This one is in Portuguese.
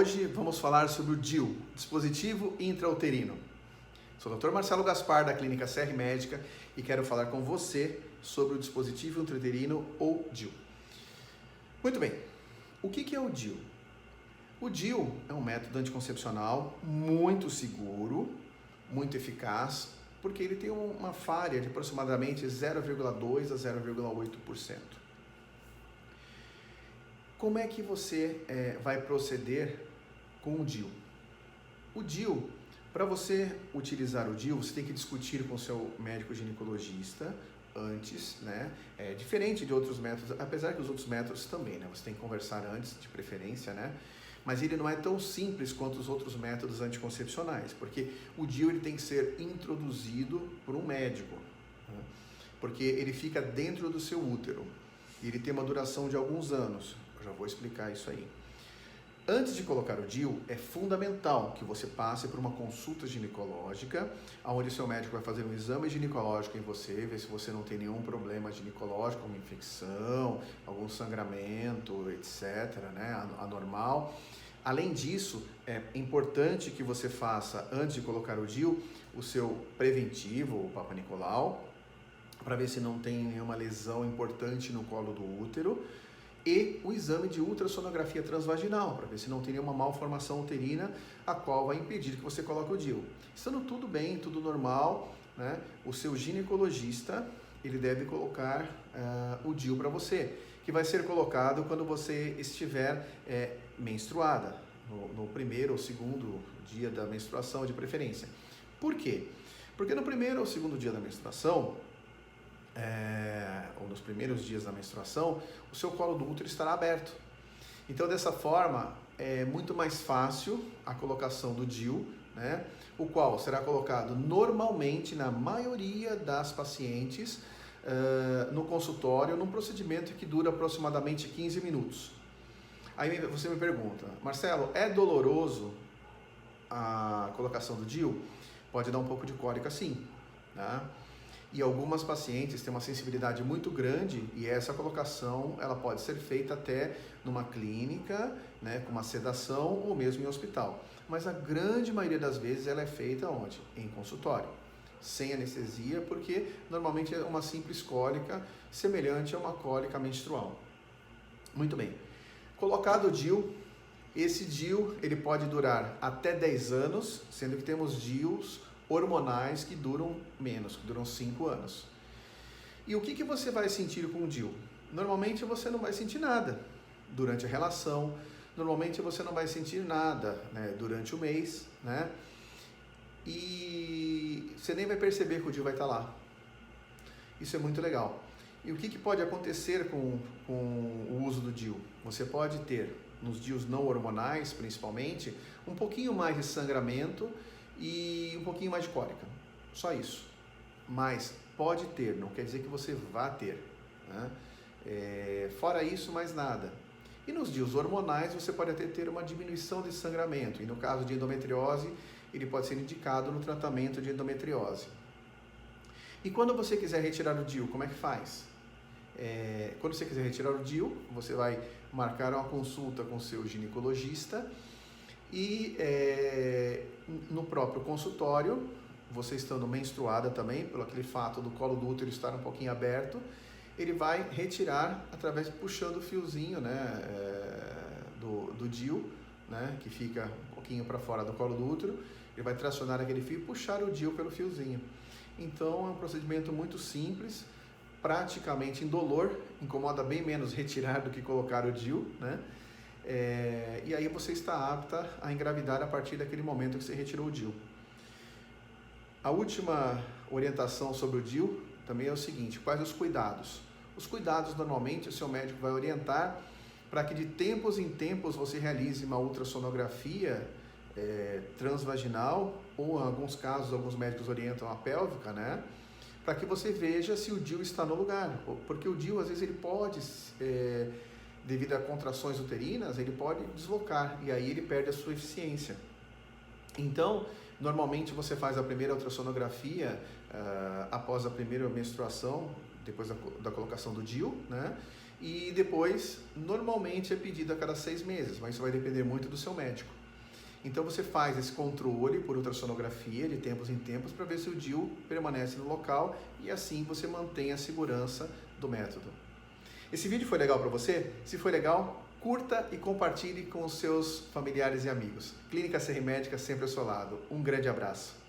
Hoje vamos falar sobre o DIU, dispositivo intrauterino. Sou o Dr. Marcelo Gaspar da Clínica CR Médica e quero falar com você sobre o dispositivo intrauterino ou DIU. Muito bem, o que é o DIU? O DIU é um método anticoncepcional muito seguro, muito eficaz, porque ele tem uma falha de aproximadamente 0,2 a 0,8%. Como é que você vai proceder com o DIU? O DIU, para você utilizar o DIU, você tem que discutir com o seu médico ginecologista antes, né? É diferente de outros métodos, apesar que os outros métodos também, né? Você tem que conversar antes, de preferência, né? Mas ele não é tão simples quanto os outros métodos anticoncepcionais, porque o DIU ele tem que ser introduzido por um médico, né? Porque ele fica dentro do seu útero e ele tem uma duração de alguns anos. Eu já vou explicar isso aí. Antes de colocar o DIU, é fundamental que você passe por uma consulta ginecológica, onde seu médico vai fazer um exame ginecológico em você, ver se você não tem nenhum problema ginecológico, uma infecção, algum sangramento, etc., né, anormal. Além disso, é importante que você faça, antes de colocar o DIU, o seu preventivo, o Papa Nicolau, para ver se não tem nenhuma lesão importante no colo do útero, e o exame de ultrassonografia transvaginal, para ver se não tem nenhuma malformação uterina, a qual vai impedir que você coloque o DIU. Estando tudo bem, tudo normal, né, o seu ginecologista, ele deve colocar o DIU para você, que vai ser colocado quando você estiver menstruada, no primeiro ou segundo dia da menstruação de preferência. Por quê? Porque no primeiro ou segundo dia da menstruação, ou nos primeiros dias da menstruação, o seu colo do útero estará aberto. Então, dessa forma, é muito mais fácil a colocação do DIU, né? O qual será colocado normalmente na maioria das pacientes no consultório, num procedimento que dura aproximadamente 15 minutos. Aí você me pergunta, Marcelo, é doloroso a colocação do DIU? Pode dar um pouco de cólica, sim, né? E algumas pacientes têm uma sensibilidade muito grande e essa colocação ela pode ser feita até numa clínica, né, com uma sedação ou mesmo em hospital. Mas a grande maioria das vezes ela é feita onde? Em consultório, sem anestesia, porque normalmente é uma simples cólica semelhante a uma cólica menstrual. Muito bem. Colocado o DIU, esse DIU ele pode durar até 10 anos, sendo que temos DIUs hormonais que duram menos, que duram 5 anos. E o que você vai sentir com o DIU? Normalmente você não vai sentir nada durante a relação, normalmente você não vai sentir nada, né, durante o mês, né? E você nem vai perceber que o DIU vai estar lá. Isso é muito legal. E o que pode acontecer com o uso do DIU? Você pode ter, nos DIUs não hormonais principalmente, um pouquinho mais de sangramento e um pouquinho mais de cólica, só isso. Mas pode ter, não quer dizer que você vá ter, né? Fora isso, mais nada. E nos DIUs hormonais você pode até ter uma diminuição de sangramento, e no caso de endometriose, ele pode ser indicado no tratamento de endometriose. E quando você quiser retirar o DIU, como é que faz? Quando você quiser retirar o DIU, você vai marcar uma consulta com o seu ginecologista, e no próprio consultório, você estando menstruada também, pelo aquele fato do colo do útero estar um pouquinho aberto, ele vai retirar através puxando o fiozinho, né, do DIU, né, que fica um pouquinho para fora do colo do útero. Ele vai tracionar aquele fio e puxar o DIU pelo fiozinho. Então é um procedimento muito simples, praticamente indolor, incomoda bem menos retirar do que colocar o DIU, né? E aí você está apta a engravidar a partir daquele momento que você retirou o DIU. A última orientação sobre o DIU também é o seguinte: quais os cuidados? Os cuidados normalmente o seu médico vai orientar para que de tempos em tempos você realize uma ultrassonografia transvaginal, ou em alguns casos alguns médicos orientam a pélvica, né? Para que você veja se o DIU está no lugar, porque o DIU às vezes ele pode devido a contrações uterinas, ele pode deslocar e aí ele perde a sua eficiência. Então, normalmente você faz a primeira ultrassonografia após a primeira menstruação, depois da colocação do DIU, né? e depois, normalmente é pedido a cada 6 meses, mas isso vai depender muito do seu médico. Então você faz esse controle por ultrassonografia de tempos em tempos para ver se o DIU permanece no local e assim você mantém a segurança do método. Esse vídeo foi legal para você? Se foi legal, curta e compartilhe com os seus familiares e amigos. Clínica Serri Médica sempre ao seu lado. Um grande abraço.